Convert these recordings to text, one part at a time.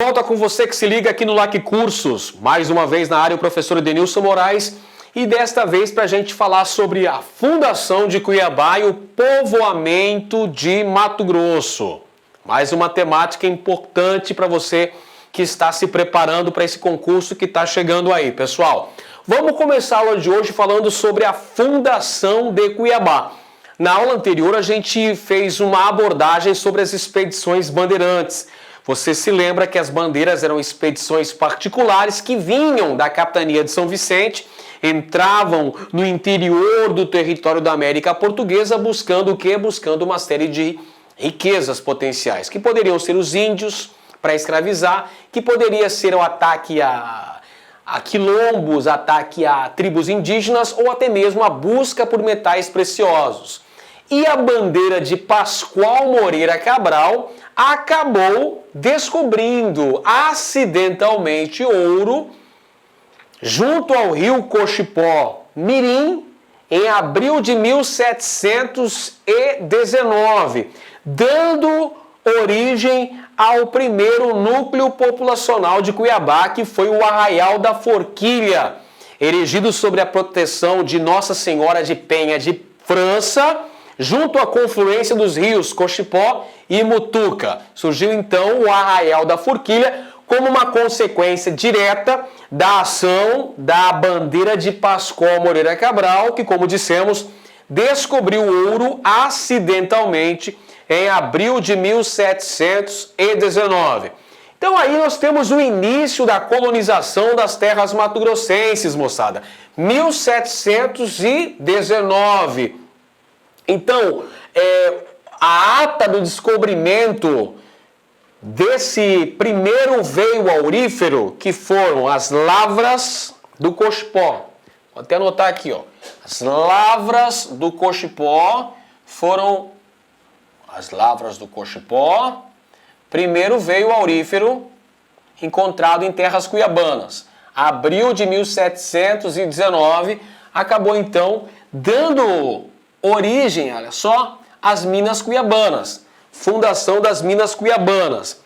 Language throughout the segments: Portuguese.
volta com você que se liga aqui no LAC Cursos. Mais uma vez na área o professor Edenilson Moraes e desta vez para a gente falar sobre a fundação de Cuiabá e o povoamento de Mato Grosso. Mais uma temática importante para você que está se preparando para esse concurso que está chegando aí, pessoal. Vamos começar a aula de hoje falando sobre a fundação de Cuiabá. Na aula anterior a gente fez uma abordagem sobre as expedições bandeirantes. Você se lembra que as bandeiras eram expedições particulares que vinham da capitania de São Vicente, entravam no interior do território da América Portuguesa buscando o quê? Buscando uma série de riquezas potenciais, que poderiam ser os índios para escravizar, que poderia ser o ataque a quilombos, ataque a tribos indígenas ou até mesmo a busca por metais preciosos. E a bandeira de Pascoal Moreira Cabral acabou descobrindo acidentalmente ouro junto ao rio Cochipó Mirim em abril de 1719, dando origem ao primeiro núcleo populacional de Cuiabá, que foi o Arraial da Forquilha, erigido sob a proteção de Nossa Senhora de Penha de França, junto à confluência dos rios Cochipó e Mutuca. Surgiu então o Arraial da Forquilha como uma consequência direta da ação da bandeira de Pascoal Moreira Cabral, que, como dissemos, descobriu ouro acidentalmente em abril de 1719. Então aí nós temos o início da colonização das terras mato-grossenses, moçada. 1719. Então, a ata do descobrimento desse primeiro veio aurífero, que foram as lavras do Cochipó. Vou até anotar aqui, ó. As lavras do Cochipó foram as lavras do Cochipó. Primeiro veio aurífero encontrado em terras cuiabanas. Abril de 1719, acabou então dando origem, olha só, às Minas Cuiabanas. Fundação das Minas Cuiabanas.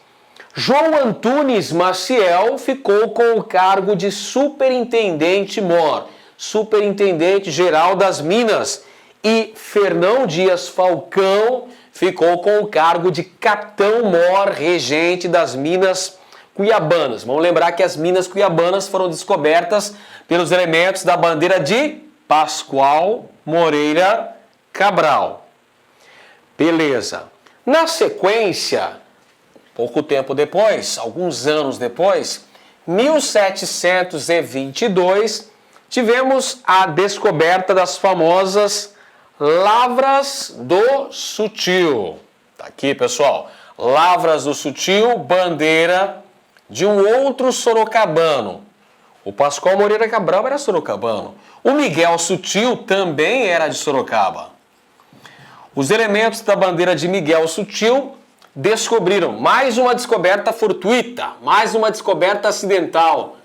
João Antunes Maciel ficou com o cargo de superintendente-mor, superintendente geral das Minas, e Fernão Dias Falcão ficou com o cargo de capitão-mor regente das Minas Cuiabanas. Vamos lembrar que as Minas Cuiabanas foram descobertas pelos elementos da bandeira de Pascoal Moreira Cabral. Beleza. Na sequência, pouco tempo depois, alguns anos depois, 1722, tivemos a descoberta das famosas Lavras do Sutil. Tá aqui, pessoal. Lavras do Sutil, bandeira de um outro sorocabano. O Pascoal Moreira Cabral era sorocabano. O Miguel Sutil também era de Sorocaba. Os elementos da bandeira de Miguel Sutil descobriram mais uma descoberta fortuita, mais uma descoberta acidental.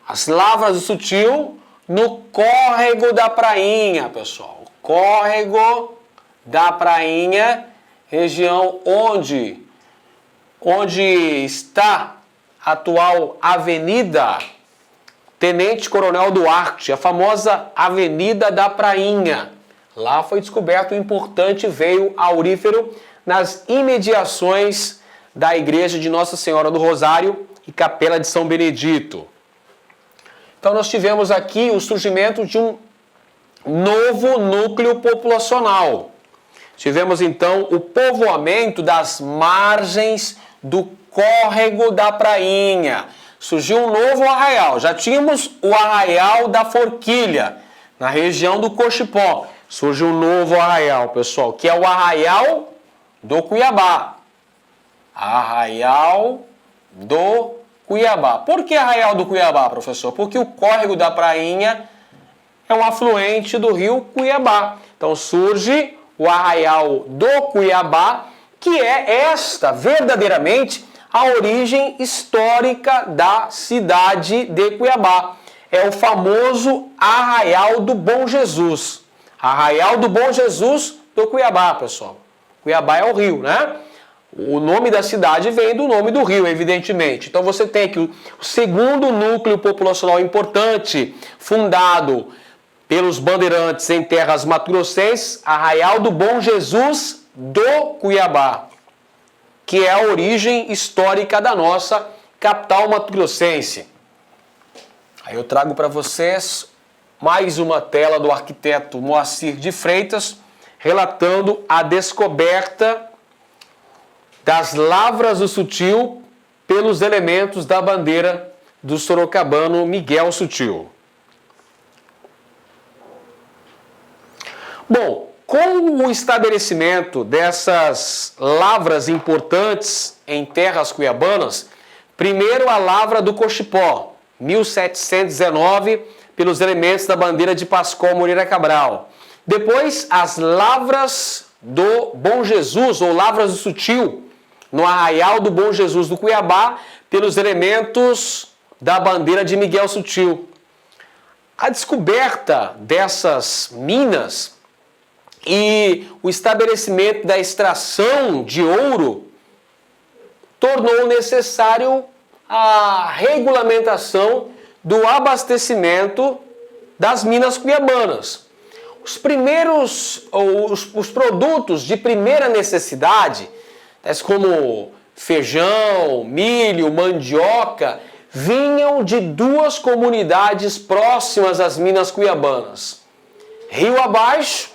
As Lavras do Sutil no Córrego da Prainha, pessoal. Córrego da Prainha, região onde está a atual Avenida Tenente Coronel Duarte, a famosa Avenida da Prainha. Lá foi descoberto um importante veio aurífero nas imediações da igreja de Nossa Senhora do Rosário e Capela de São Benedito. Então nós tivemos aqui o surgimento de um novo núcleo populacional. Tivemos então o povoamento das margens do Córrego da Prainha. Surgiu um novo arraial. Já tínhamos o Arraial da Forquilha, na região do Cochipó. Surge um novo arraial, pessoal, que é o Arraial do Cuiabá. Arraial do Cuiabá. Por que Arraial do Cuiabá, professor? Porque o Córrego da Prainha é um afluente do rio Cuiabá. Então surge o Arraial do Cuiabá, que é verdadeiramente a origem histórica da cidade de Cuiabá. É o famoso Arraial do Bom Jesus. Arraial do Bom Jesus do Cuiabá, pessoal. Cuiabá é o rio, né? O nome da cidade vem do nome do rio, evidentemente. Então você tem aqui o segundo núcleo populacional importante, fundado pelos bandeirantes em terras mato-grossenses, Arraial do Bom Jesus do Cuiabá, que é a origem histórica da nossa capital mato-grossense. Aí eu trago para vocês mais uma tela do arquiteto Moacir de Freitas, relatando a descoberta das lavras do Sutil pelos elementos da bandeira do sorocabano Miguel Sutil. Bom, com o estabelecimento dessas lavras importantes em terras cuiabanas, primeiro a lavra do Cochipó, 1719, pelos elementos da bandeira de Pascoal Moreira Cabral. Depois, as lavras do Bom Jesus, ou lavras do Sutil, no Arraial do Bom Jesus do Cuiabá, pelos elementos da bandeira de Miguel Sutil. A descoberta dessas minas e o estabelecimento da extração de ouro tornou necessário a regulamentação do abastecimento das minas cuiabanas. Os primeiros, os produtos de primeira necessidade, tais como feijão, milho, mandioca, vinham de duas comunidades próximas às minas cuiabanas. Rio abaixo,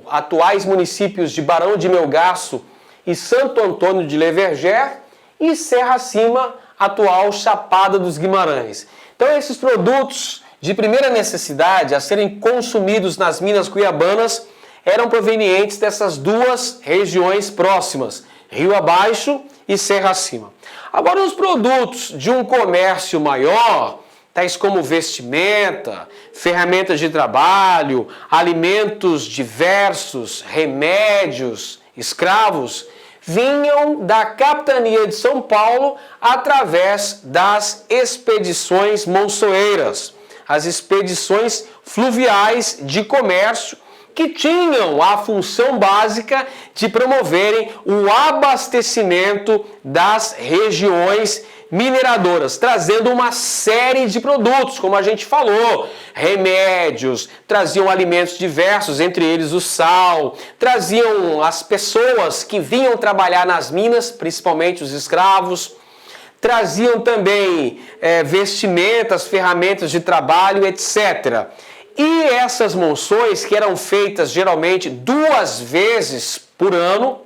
atuais municípios de Barão de Melgaço e Santo Antônio de Leverger, e Serra Acima, atual Chapada dos Guimarães. Então esses produtos de primeira necessidade a serem consumidos nas minas cuiabanas eram provenientes dessas duas regiões próximas, Rio abaixo e Serra Acima. Agora os produtos de um comércio maior, tais como vestimenta, ferramentas de trabalho, alimentos diversos, remédios, escravos, vinham da capitania de São Paulo através das expedições monçoeiras, as expedições fluviais de comércio, que tinham a função básica de promoverem o abastecimento das regiões mineradoras, trazendo uma série de produtos, como a gente falou, remédios, traziam alimentos diversos, entre eles o sal, traziam as pessoas que vinham trabalhar nas minas, principalmente os escravos, traziam também vestimentas, ferramentas de trabalho, etc. E essas monções, que eram feitas geralmente 2 vezes por ano,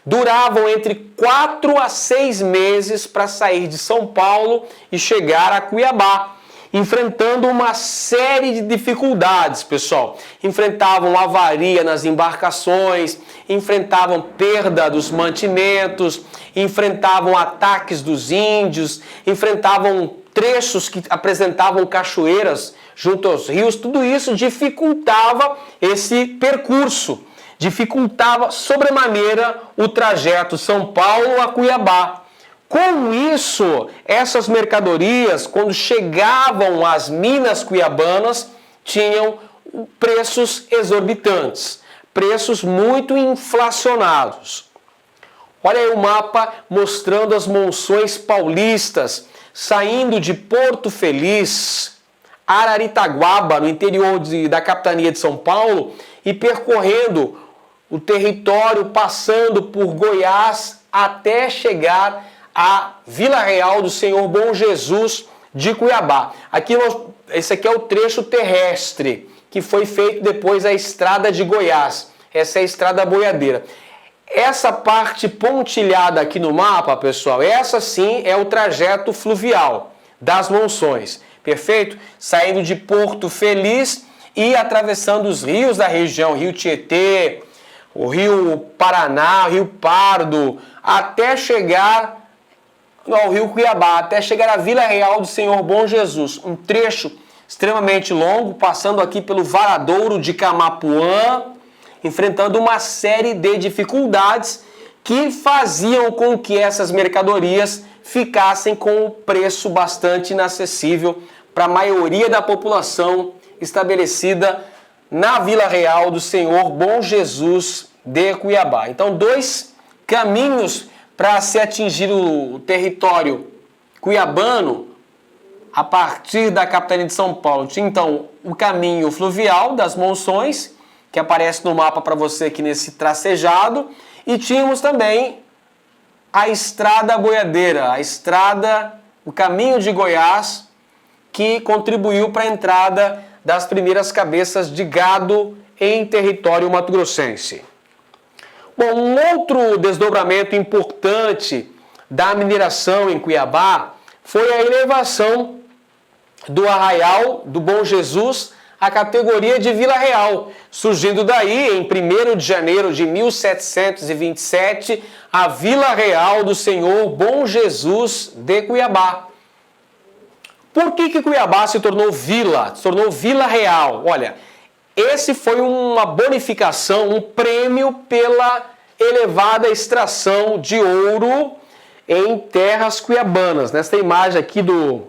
duravam entre 4 a 6 meses para sair de São Paulo e chegar a Cuiabá, enfrentando uma série de dificuldades, pessoal. Enfrentavam avaria nas embarcações, enfrentavam perda dos mantimentos, enfrentavam ataques dos índios, enfrentavam trechos que apresentavam cachoeiras junto aos rios. Tudo isso dificultava esse percurso, dificultava sobremaneira o trajeto São Paulo a Cuiabá. Com isso, essas mercadorias, quando chegavam às minas cuiabanas, tinham preços exorbitantes, preços muito inflacionados. Olha aí o mapa mostrando as monções paulistas saindo de Porto Feliz, Araritaguaba, no interior da capitania de São Paulo, e percorrendo o território, passando por Goiás, até chegar à Vila Real do Senhor Bom Jesus de Cuiabá. Esse aqui é o trecho terrestre, que foi feito depois a estrada de Goiás. Essa é a estrada boiadeira. Essa parte pontilhada aqui no mapa, pessoal, essa sim é o trajeto fluvial das monções. Perfeito? Saindo de Porto Feliz e atravessando os rios da região, Rio Tietê, o Rio Paraná, o Rio Pardo, até chegar ao Rio Cuiabá, até chegar à Vila Real do Senhor Bom Jesus. Um trecho extremamente longo, passando aqui pelo Varadouro de Camapuã, enfrentando uma série de dificuldades que faziam com que essas mercadorias ficassem com um preço bastante inacessível para a maioria da população estabelecida na Vila Real do Senhor Bom Jesus de Cuiabá. Então, 2 caminhos para se atingir o território cuiabano a partir da capitania de São Paulo. Tinha então o caminho fluvial das Monções, que aparece no mapa para você aqui nesse tracejado, e tínhamos também a estrada boiadeira, o caminho de Goiás, que contribuiu para a entrada das primeiras cabeças de gado em território mato-grossense. Bom, um outro desdobramento importante da mineração em Cuiabá foi a elevação do Arraial do Bom Jesus à categoria de Vila Real, surgindo daí, em 1º de janeiro de 1727, a Vila Real do Senhor Bom Jesus de Cuiabá. Por que Cuiabá se tornou vila? Se tornou Vila Real? Olha, esse foi uma bonificação, um prêmio pela elevada extração de ouro em terras cuiabanas. Nesta imagem aqui do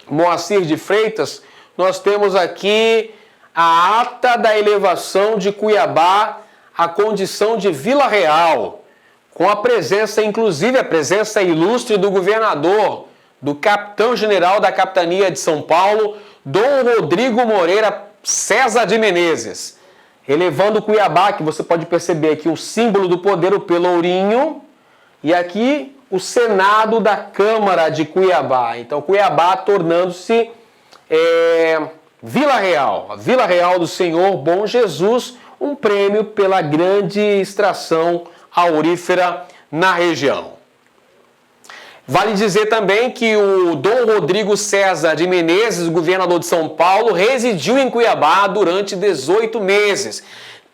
Moacir de Freitas, nós temos aqui a ata da elevação de Cuiabá à condição de Vila Real, com a presença, inclusive a presença ilustre do governador, do capitão-general da capitania de São Paulo, Dom Rodrigo Moreira César de Menezes, elevando Cuiabá, que você pode perceber aqui o símbolo do poder, o pelourinho, e aqui o Senado da Câmara de Cuiabá. Então Cuiabá tornando-se Vila Real, a Vila Real do Senhor Bom Jesus, um prêmio pela grande extração aurífera na região. Vale dizer também que o Dom Rodrigo César de Menezes, governador de São Paulo, residiu em Cuiabá durante 18 meses,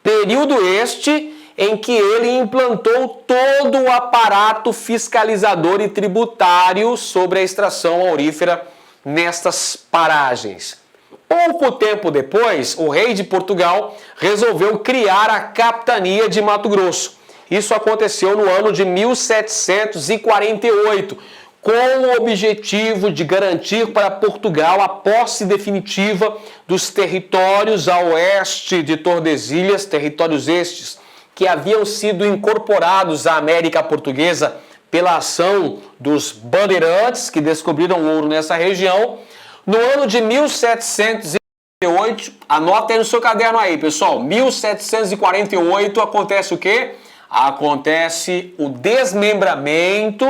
período este em que ele implantou todo o aparato fiscalizador e tributário sobre a extração aurífera nestas paragens. Pouco tempo depois, o rei de Portugal resolveu criar a capitania de Mato Grosso. Isso aconteceu no ano de 1748, com o objetivo de garantir para Portugal a posse definitiva dos territórios a oeste de Tordesilhas, territórios estes que haviam sido incorporados à América Portuguesa pela ação dos bandeirantes que descobriram ouro nessa região. No ano de 1748, anota aí no seu caderno aí, pessoal, 1748 acontece o quê? Acontece o desmembramento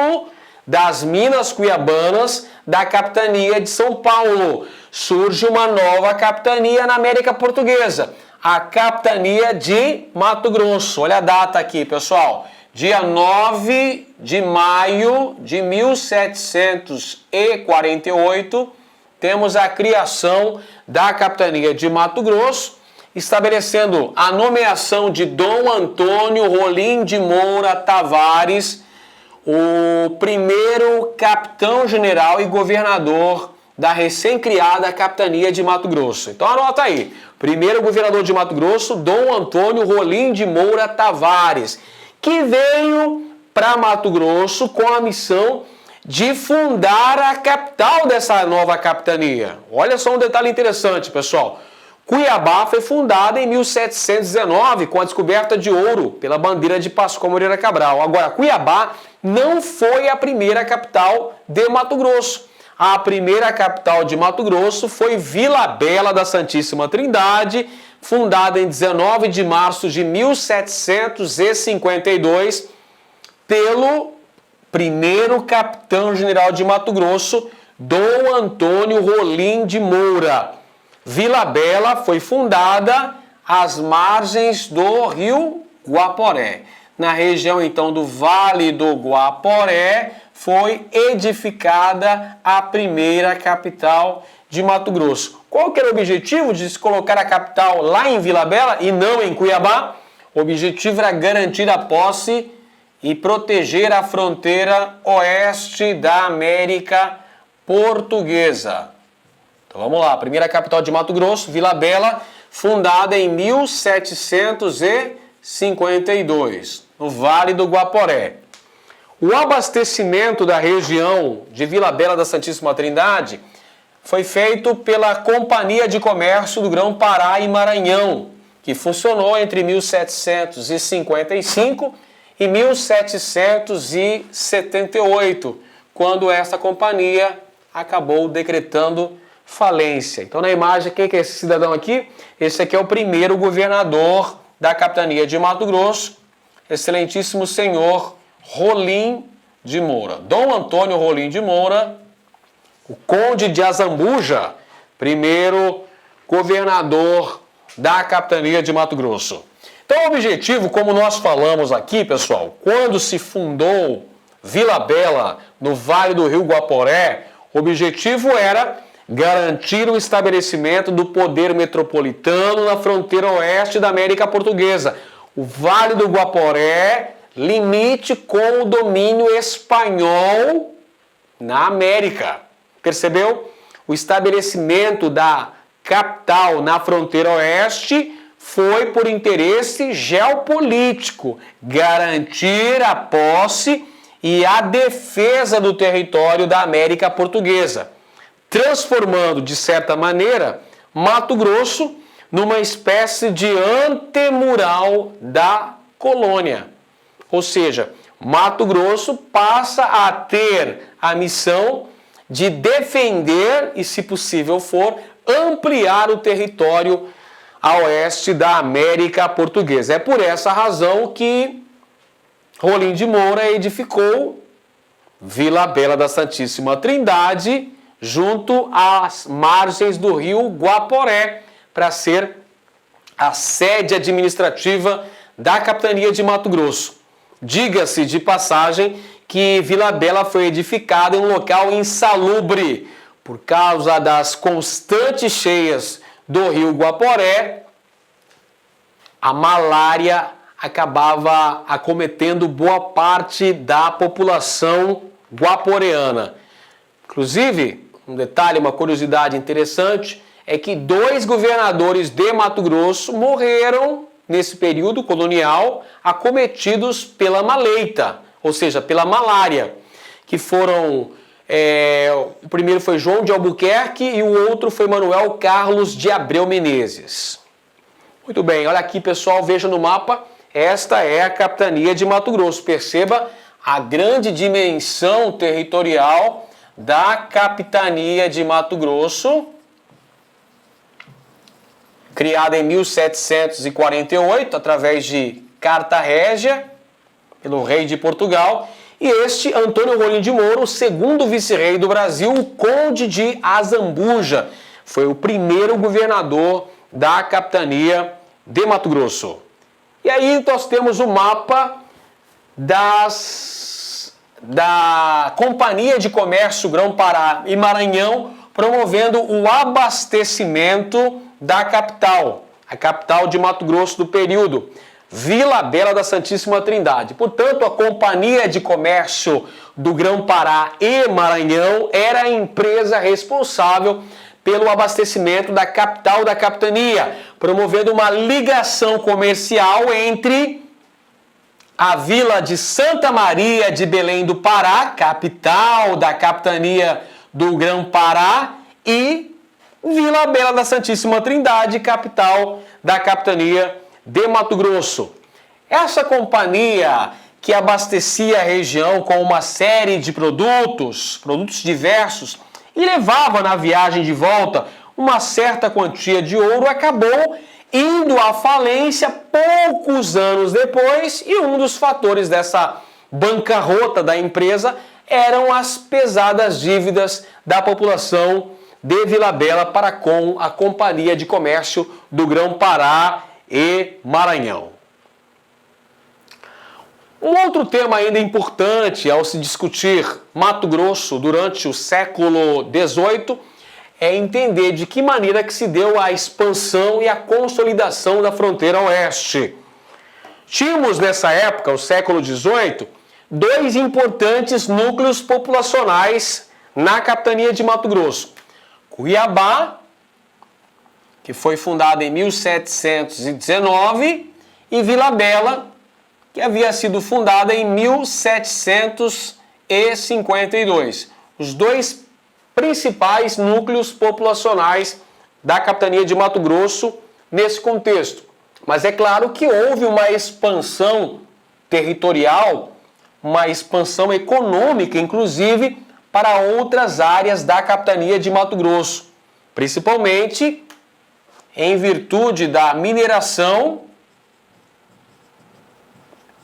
das minas cuiabanas da capitania de São Paulo. Surge uma nova capitania na América Portuguesa, a capitania de Mato Grosso. Olha a data aqui, pessoal. Dia 9 de maio de 1748, temos a criação da capitania de Mato Grosso, estabelecendo a nomeação de Dom Antônio Rolim de Moura Tavares, o primeiro capitão-general e governador da recém-criada capitania de Mato Grosso. Então anota aí, primeiro governador de Mato Grosso, Dom Antônio Rolim de Moura Tavares, que veio para Mato Grosso com a missão de fundar a capital dessa nova capitania. Olha só um detalhe interessante, pessoal. Cuiabá foi fundada em 1719 com a descoberta de ouro pela bandeira de Pascoal Moreira Cabral. Agora, Cuiabá não foi a primeira capital de Mato Grosso. A primeira capital de Mato Grosso foi Vila Bela da Santíssima Trindade, fundada em 19 de março de 1752 pelo primeiro capitão-general de Mato Grosso, Dom Antônio Rolim de Moura. Vila Bela foi fundada às margens do rio Guaporé. Na região, então, do Vale do Guaporé, foi edificada a primeira capital de Mato Grosso. Qual que era o objetivo de se colocar a capital lá em Vila Bela e não em Cuiabá? O objetivo era garantir a posse e proteger a fronteira oeste da América Portuguesa. Então vamos lá, primeira capital de Mato Grosso, Vila Bela, fundada em 1752, no Vale do Guaporé. O abastecimento da região de Vila Bela da Santíssima Trindade foi feito pela Companhia de Comércio do Grão-Pará e Maranhão, que funcionou entre 1755 em 1778, quando essa companhia acabou decretando falência. Então, na imagem, quem que é esse cidadão aqui? Esse aqui é o primeiro governador da capitania de Mato Grosso, excelentíssimo senhor Rolim de Moura. Dom Antônio Rolim de Moura, o conde de Azambuja, primeiro governador da capitania de Mato Grosso. Então, o objetivo, como nós falamos aqui, pessoal, quando se fundou Vila Bela, no Vale do Rio Guaporé, o objetivo era garantir o estabelecimento do poder metropolitano na fronteira oeste da América Portuguesa. O Vale do Guaporé, limite com o domínio espanhol na América. Percebeu? O estabelecimento da capital na fronteira oeste foi por interesse geopolítico, garantir a posse e a defesa do território da América Portuguesa, transformando, de certa maneira, Mato Grosso numa espécie de antemural da colônia. Ou seja, Mato Grosso passa a ter a missão de defender e, se possível for, ampliar o território a oeste da América Portuguesa. É por essa razão que Rolim de Moura edificou Vila Bela da Santíssima Trindade, junto às margens do rio Guaporé, para ser a sede administrativa da capitania de Mato Grosso. Diga-se de passagem que Vila Bela foi edificada em um local insalubre por causa das constantes cheias do rio Guaporé. A malária acabava acometendo boa parte da população guaporeana. Inclusive, um detalhe, uma curiosidade interessante, é que 2 governadores de Mato Grosso morreram nesse período colonial acometidos pela maleita, ou seja, pela malária, que foram... o primeiro foi João de Albuquerque e o outro foi Manuel Carlos de Abreu Menezes. Muito bem, olha aqui, pessoal, veja no mapa, esta é a capitania de Mato Grosso. Perceba a grande dimensão territorial da capitania de Mato Grosso, criada em 1748, através de Carta Régia, pelo rei de Portugal, e este Antônio Rolim de Moura, o segundo vice-rei do Brasil, o conde de Azambuja, foi o primeiro governador da capitania de Mato Grosso. E aí nós temos o mapa da Companhia de Comércio Grão-Pará e Maranhão, promovendo o abastecimento da capital, a capital de Mato Grosso do período, Vila Bela da Santíssima Trindade. Portanto, a Companhia de Comércio do Grão-Pará e Maranhão era a empresa responsável pelo abastecimento da capital da capitania, promovendo uma ligação comercial entre a vila de Santa Maria de Belém do Pará, capital da capitania do Grão-Pará, e Vila Bela da Santíssima Trindade, capital da capitania de Mato Grosso. Essa companhia que abastecia a região com uma série de produtos diversos, e levava na viagem de volta uma certa quantia de ouro, acabou indo à falência poucos anos depois, e um dos fatores dessa bancarrota da empresa eram as pesadas dívidas da população de Vila Bela para com a Companhia de Comércio do Grão-Pará e Maranhão. Um outro tema ainda importante ao se discutir Mato Grosso durante o século XVIII é entender de que maneira que se deu a expansão e a consolidação da fronteira oeste. Tínhamos nessa época, o século XVIII, 2 importantes núcleos populacionais na capitania de Mato Grosso. Cuiabá, que foi fundada em 1719, e Vila Bela, que havia sido fundada em 1752. Os 2 principais núcleos populacionais da capitania de Mato Grosso nesse contexto. Mas é claro que houve uma expansão territorial, uma expansão econômica, inclusive, para outras áreas da capitania de Mato Grosso, principalmente em virtude da mineração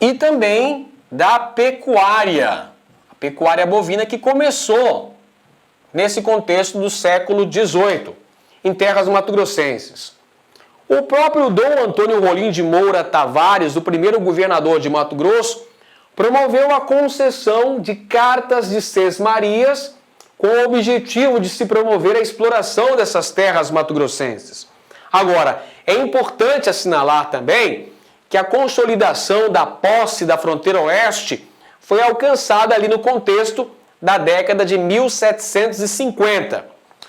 e também da pecuária, a pecuária bovina que começou nesse contexto do século XVIII, em terras mato-grossenses. O próprio Dom Antônio Rolim de Moura Tavares, o primeiro governador de Mato Grosso, promoveu a concessão de cartas de sesmarias com o objetivo de se promover a exploração dessas terras mato-grossenses. Agora, é importante assinalar também que a consolidação da posse da fronteira oeste foi alcançada ali no contexto da década de 1750.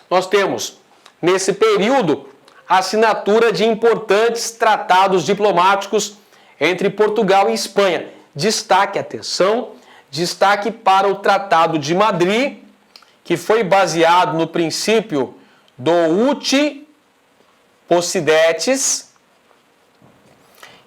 Nós temos, nesse período, a assinatura de importantes tratados diplomáticos entre Portugal e Espanha. Destaque, atenção, destaque para o Tratado de Madrid, que foi baseado no princípio do uti possidetis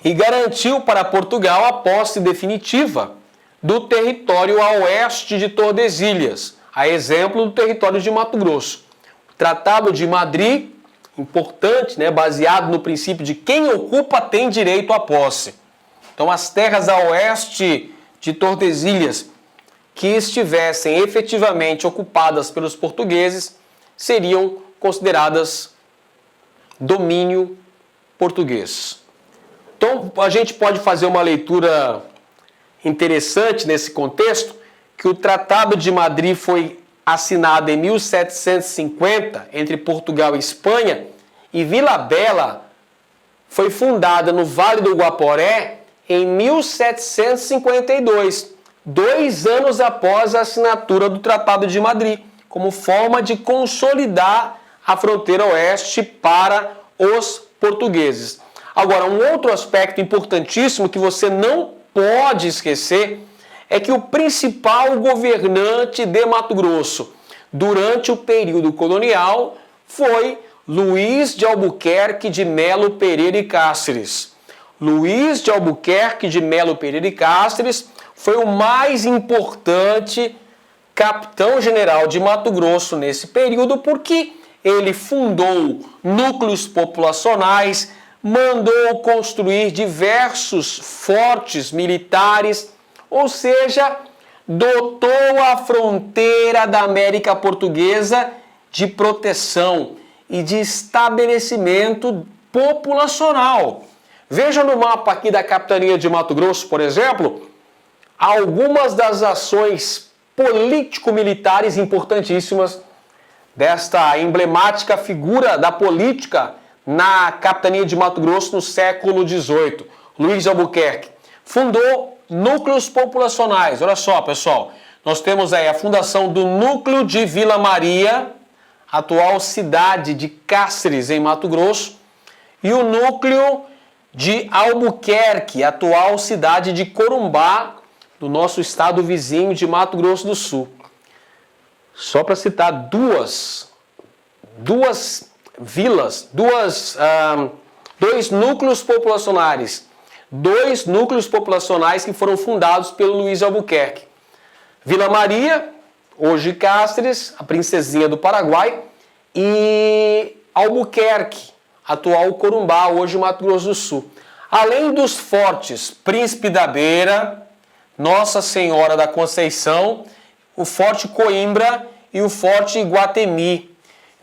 e garantiu para Portugal a posse definitiva do território a oeste de Tordesilhas, a exemplo do território de Mato Grosso. O Tratado de Madrid, importante, né, baseado no princípio de quem ocupa tem direito à posse. Então, as terras a oeste de Tordesilhas que estivessem efetivamente ocupadas pelos portugueses seriam consideradas domínio português. Então, a gente pode fazer uma leitura interessante nesse contexto, que o Tratado de Madrid foi assinado em 1750 entre Portugal e Espanha, e Vila Bela foi fundada no Vale do Guaporé em 1752, 2 anos após a assinatura do Tratado de Madrid, como forma de consolidar a fronteira oeste para os portugueses. Agora, um outro aspecto importantíssimo que você não pode esquecer é que o principal governante de Mato Grosso durante o período colonial foi Luiz de Albuquerque de Melo Pereira e Cáceres. Luiz de Albuquerque de Melo Pereira e Cáceres foi o mais importante capitão-general de Mato Grosso nesse período, porque ele fundou núcleos populacionais, mandou construir diversos fortes militares, ou seja, dotou a fronteira da América Portuguesa de proteção e de estabelecimento populacional. Veja no mapa aqui da capitania de Mato Grosso, por exemplo, algumas das ações político-militares importantíssimas desta emblemática figura da política na capitania de Mato Grosso no século XVIII. Luiz de Albuquerque fundou núcleos populacionais. Olha só, pessoal, nós temos aí a fundação do núcleo de Vila Maria, atual cidade de Cáceres, em Mato Grosso, e o núcleo de Albuquerque, atual cidade de Corumbá, do nosso estado vizinho de Mato Grosso do Sul. Só para citar duas vilas, dois núcleos populacionais. 2 núcleos populacionais que foram fundados pelo Luiz Albuquerque. Vila Maria, hoje Cáceres, a princesinha do Paraguai, e Albuquerque, atual Corumbá, hoje Mato Grosso do Sul. Além dos fortes Príncipe da Beira, Nossa Senhora da Conceição, o Forte Coimbra e o Forte Iguatemi.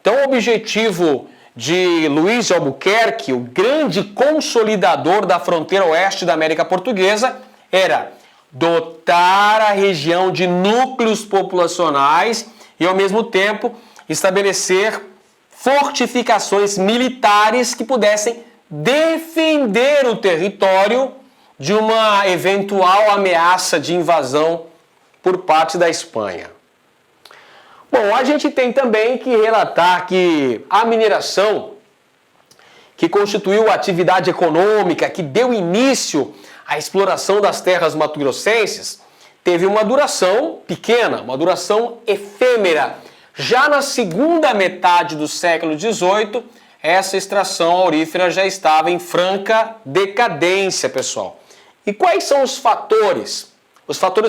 Então, o objetivo de Luiz de Albuquerque, o grande consolidador da fronteira oeste da América Portuguesa, era dotar a região de núcleos populacionais e, ao mesmo tempo, estabelecer fortificações militares que pudessem defender o território de uma eventual ameaça de invasão por parte da Espanha. Bom, a gente tem também que relatar que a mineração, que constituiu a atividade econômica que deu início à exploração das terras mato-grossenses, teve uma duração pequena, uma duração efêmera. Já na segunda metade do século XVIII, essa extração aurífera já estava em franca decadência, pessoal. E quais são os fatores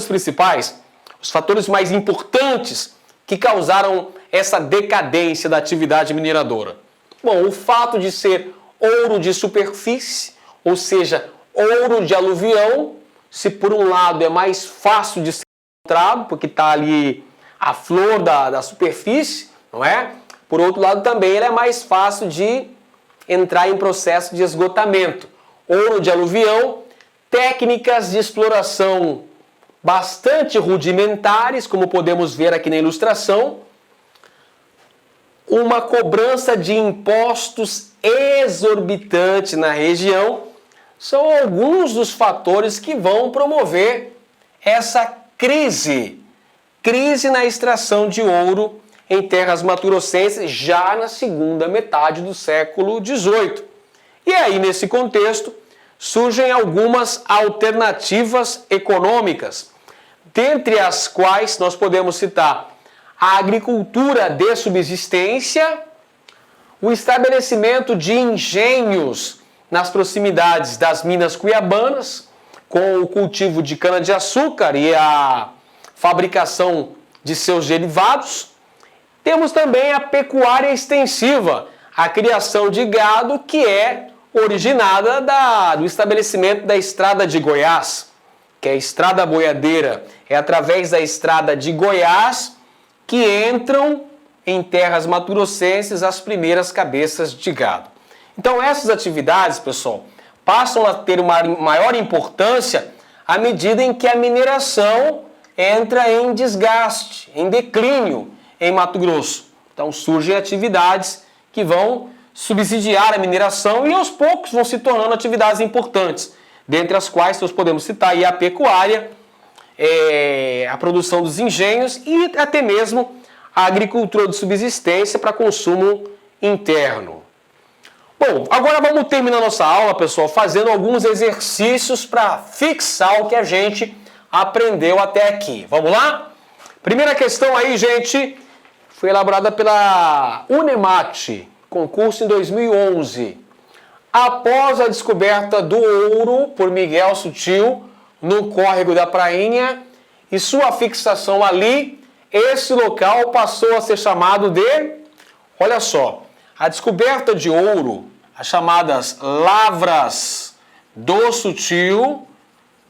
principais, os fatores mais importantes que causaram essa decadência da atividade mineradora? Bom, o fato de ser ouro de superfície, ou seja, ouro de aluvião, se por um lado é mais fácil de ser encontrado, porque está ali a flor da superfície, não é? Por outro lado também ele é mais fácil de entrar em processo de esgotamento. Ouro de aluvião, técnicas de exploração bastante rudimentares, como podemos ver aqui na ilustração, uma cobrança de impostos exorbitante na região, são alguns dos fatores que vão promover essa crise na extração de ouro em terras mato-grossenses já na segunda metade do século XVIII. E aí, nesse contexto, surgem algumas alternativas econômicas, dentre as quais nós podemos citar a agricultura de subsistência, o estabelecimento de engenhos nas proximidades das minas cuiabanas, com o cultivo de cana-de-açúcar e a fabricação de seus derivados. Temos também a pecuária extensiva, a criação de gado que é originada do estabelecimento da Estrada de Goiás, que é a estrada boiadeira. É através da Estrada de Goiás que entram em terras mato-grossenses as primeiras cabeças de gado. Então essas atividades, pessoal, passam a ter uma maior importância à medida em que a mineração entra em desgaste, em declínio em Mato Grosso. Então surgem atividades que vão subsidiar a mineração e aos poucos vão se tornando atividades importantes, dentre as quais nós podemos citar aí a pecuária, a produção dos engenhos e até mesmo a agricultura de subsistência para consumo interno. Bom, agora vamos terminar nossa aula, pessoal, fazendo alguns exercícios para fixar o que a gente aprendeu até aqui. Vamos lá? Primeira questão aí, gente, foi elaborada pela UNEMAT, concurso em 2011. Após a descoberta do ouro por Miguel Sutil no córrego da Prainha e sua fixação ali, esse local passou a ser chamado de, olha só, a descoberta de ouro, as chamadas Lavras do Sutil,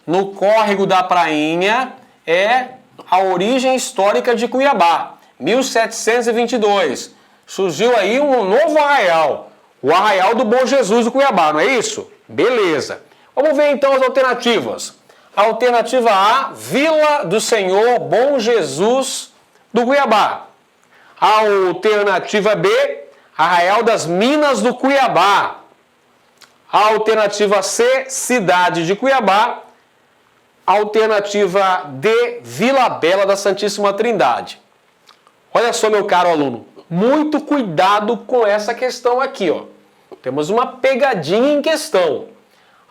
no córrego da Prainha, é a origem histórica de Cuiabá. 1722. Surgiu aí um novo arraial, o Arraial do Bom Jesus do Cuiabá, não é isso? Beleza. Vamos ver então as alternativas. Alternativa A, Vila do Senhor Bom Jesus do Cuiabá. Alternativa B, Arraial das Minas do Cuiabá. Alternativa C, Cidade de Cuiabá. Alternativa D, Vila Bela da Santíssima Trindade. Olha só, meu caro aluno, muito cuidado com essa questão aqui, ó. Temos uma pegadinha em questão.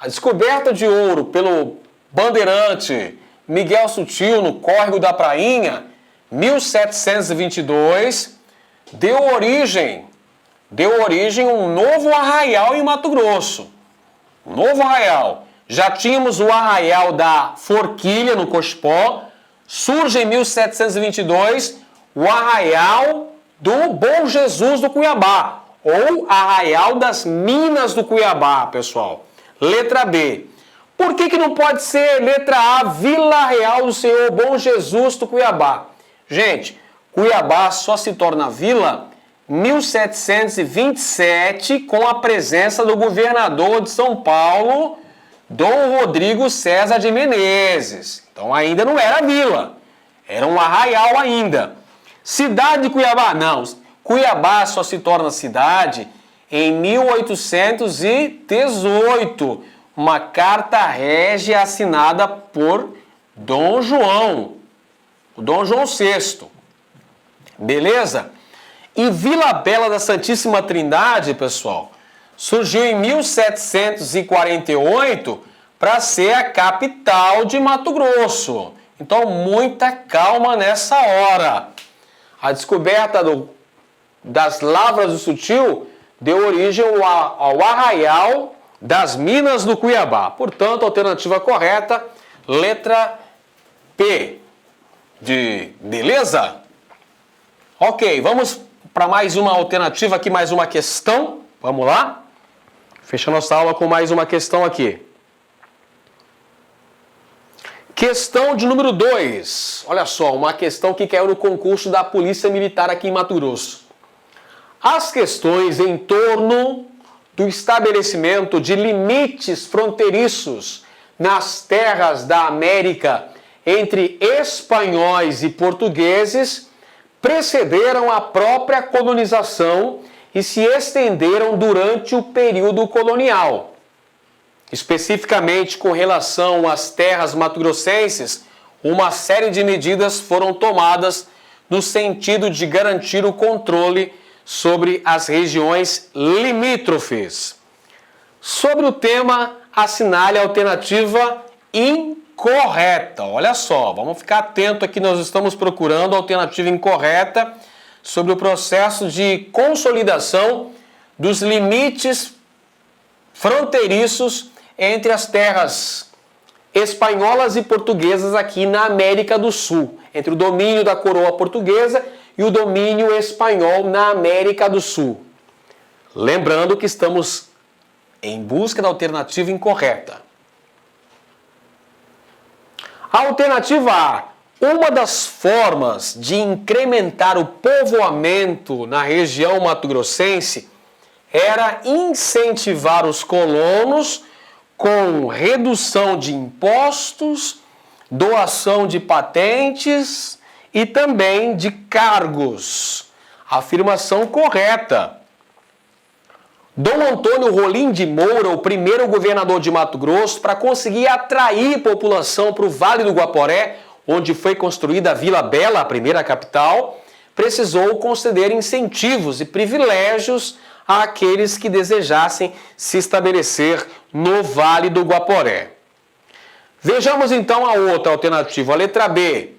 A descoberta de ouro pelo bandeirante Miguel Sutil no córrego da Prainha, 1722, deu origem a um novo arraial em Mato Grosso. Um novo arraial. Já tínhamos o arraial da Forquilha, no Cochipó. Surge em 1722 o arraial do Bom Jesus do Cuiabá, ou Arraial das Minas do Cuiabá, pessoal. Letra B. Por que não pode ser letra A, Vila Real do Senhor Bom Jesus do Cuiabá? Gente, Cuiabá só se torna vila em 1727, com a presença do governador de São Paulo, Dom Rodrigo César de Menezes. Então ainda não era vila, era um arraial ainda. Cidade de Cuiabá? Não. Cuiabá só se torna cidade em 1818. Uma carta régia assinada por Dom João, o Dom João VI. Beleza? E Vila Bela da Santíssima Trindade, pessoal, surgiu em 1748 para ser a capital de Mato Grosso. Então, muita calma nessa hora. A descoberta das Lavras do Sutil deu origem ao Arraial das Minas do Cuiabá. Portanto, alternativa correta, letra P. De beleza? Ok, vamos para mais uma alternativa aqui, mais uma questão. Vamos lá? Fechando nossa aula com mais uma questão aqui. Questão de número 2. Olha só, uma questão que caiu no concurso da Polícia Militar aqui em Mato Grosso. As questões em torno do estabelecimento de limites fronteiriços nas terras da América entre espanhóis e portugueses precederam a própria colonização e se estenderam durante o período colonial. Especificamente com relação às terras mato-grossenses, uma série de medidas foram tomadas no sentido de garantir o controle sobre as regiões limítrofes. Sobre o tema, assinale a alternativa incorreta. Olha só, vamos ficar atento aqui, nós estamos procurando a alternativa incorreta sobre o processo de consolidação dos limites fronteiriços entre as terras espanholas e portuguesas aqui na América do Sul, entre o domínio da coroa portuguesa e o domínio espanhol na América do Sul. Lembrando que estamos em busca da alternativa incorreta. A alternativa A. Uma das formas de incrementar o povoamento na região mato-grossense era incentivar os colonos com redução de impostos, doação de patentes e também de cargos. Afirmação correta. Dom Antônio Rolim de Moura, o primeiro governador de Mato Grosso, para conseguir atrair população para o Vale do Guaporé, onde foi construída a Vila Bela, a primeira capital, precisou conceder incentivos e privilégios àqueles que desejassem se estabelecer no Vale do Guaporé. Vejamos então a outra alternativa, a letra B.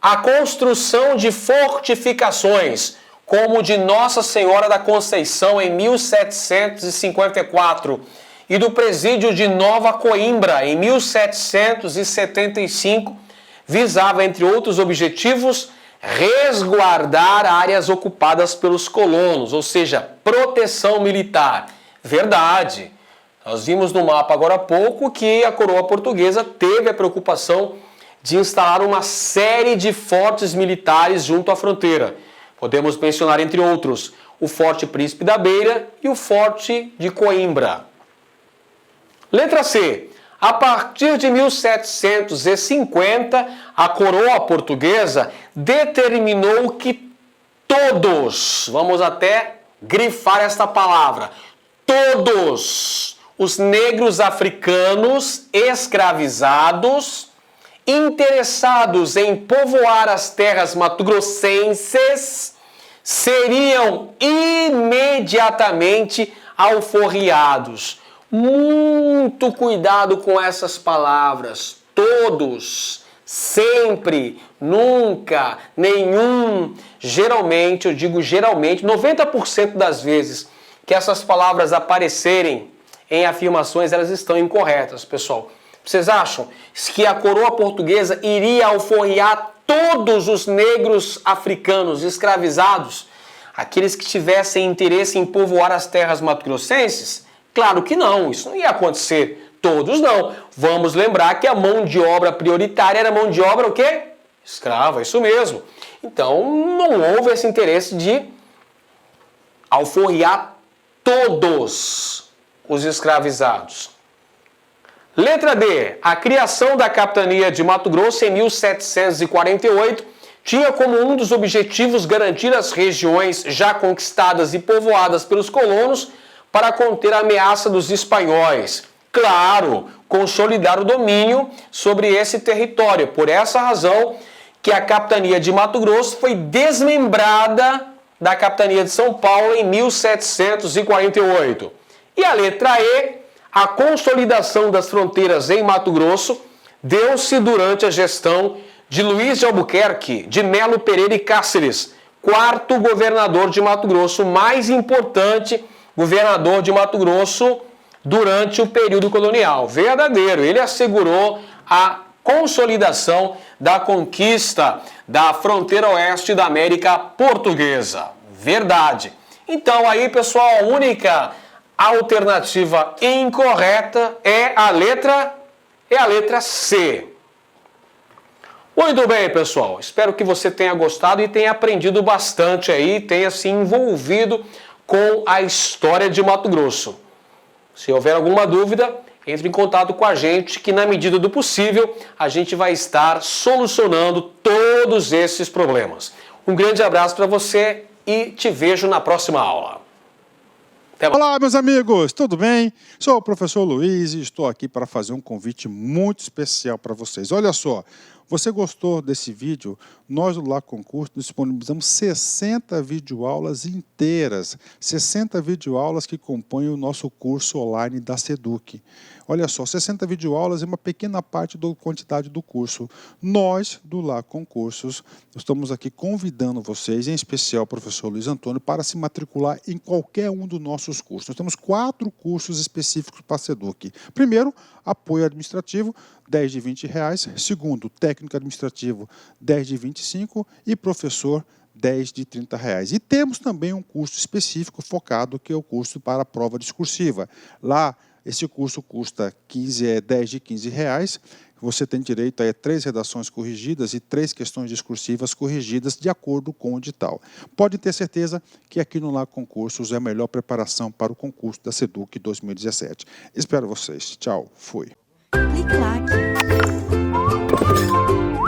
A construção de fortificações, como de Nossa Senhora da Conceição em 1754 e do Presídio de Nova Coimbra em 1775, visava, entre outros objetivos, resguardar áreas ocupadas pelos colonos, ou seja, proteção militar. Verdade. Nós vimos no mapa agora há pouco que a coroa portuguesa teve a preocupação de instalar uma série de fortes militares junto à fronteira. Podemos mencionar, entre outros, o Forte Príncipe da Beira e o Forte de Coimbra. Letra C. A partir de 1750, a coroa portuguesa determinou que todos, vamos até grifar esta palavra, todos os negros africanos escravizados interessados em povoar as terras mato-grossenses seriam imediatamente alforriados. Muito cuidado com essas palavras. Todos, sempre, nunca, nenhum. Geralmente, eu digo geralmente, 90% das vezes que essas palavras aparecerem em afirmações, elas estão incorretas, pessoal. Vocês acham que a coroa portuguesa iria alforriar todos os negros africanos escravizados, aqueles que tivessem interesse em povoar as terras mato-grossenses? Claro que não, isso não ia acontecer. Todos não. Vamos lembrar que a mão de obra prioritária era mão de obra o quê? Escrava, isso mesmo. Então não houve esse interesse de alforriar todos os escravizados. Letra D. A criação da capitania de Mato Grosso em 1748 tinha como um dos objetivos garantir as regiões já conquistadas e povoadas pelos colonos para conter a ameaça dos espanhóis. Claro, consolidar o domínio sobre esse território. Por essa razão que a capitania de Mato Grosso foi desmembrada da capitania de São Paulo em 1748. E a letra E. A consolidação das fronteiras em Mato Grosso deu-se durante a gestão de Luiz de Albuquerque, de Melo Pereira e Cáceres, quarto governador de Mato Grosso, mais importante governador de Mato Grosso durante o período colonial. Verdadeiro, ele assegurou a consolidação da conquista da fronteira oeste da América Portuguesa. Verdade. Então aí, pessoal, a única alternativa incorreta é a letra C. Muito bem, pessoal. Espero que você tenha gostado e tenha aprendido bastante aí, tenha se envolvido com a história de Mato Grosso. Se houver alguma dúvida, entre em contato com a gente, que na medida do possível a gente vai estar solucionando todos esses problemas. Um grande abraço para você e te vejo na próxima aula. Olá, meus amigos, tudo bem? Sou o professor Luiz e estou aqui para fazer um convite muito especial para vocês. Olha só, você gostou desse vídeo? Nós do Lá Concurso disponibilizamos 60 videoaulas inteiras, 60 videoaulas que compõem o nosso curso online da Seduc. Olha só, 60 videoaulas é uma pequena parte da quantidade do curso. Nós, do Lá Concursos, estamos aqui convidando vocês, em especial o professor Luiz Antônio, para se matricular em qualquer um dos nossos cursos. Nós temos 4 cursos específicos para a Seduc. Primeiro, apoio administrativo, 10 de R$20. Segundo, técnico administrativo, 10 de R$25. E professor, 10 de R$30. E temos também um curso específico focado, que é o curso para a prova discursiva. Lá, esse curso custa 10 de R$15. Você tem direito a 3 redações corrigidas e 3 questões discursivas corrigidas de acordo com o edital. Pode ter certeza que aqui no Lá Concursos é a melhor preparação para o concurso da Seduc 2017. Espero vocês. Tchau. Fui. Clique lá.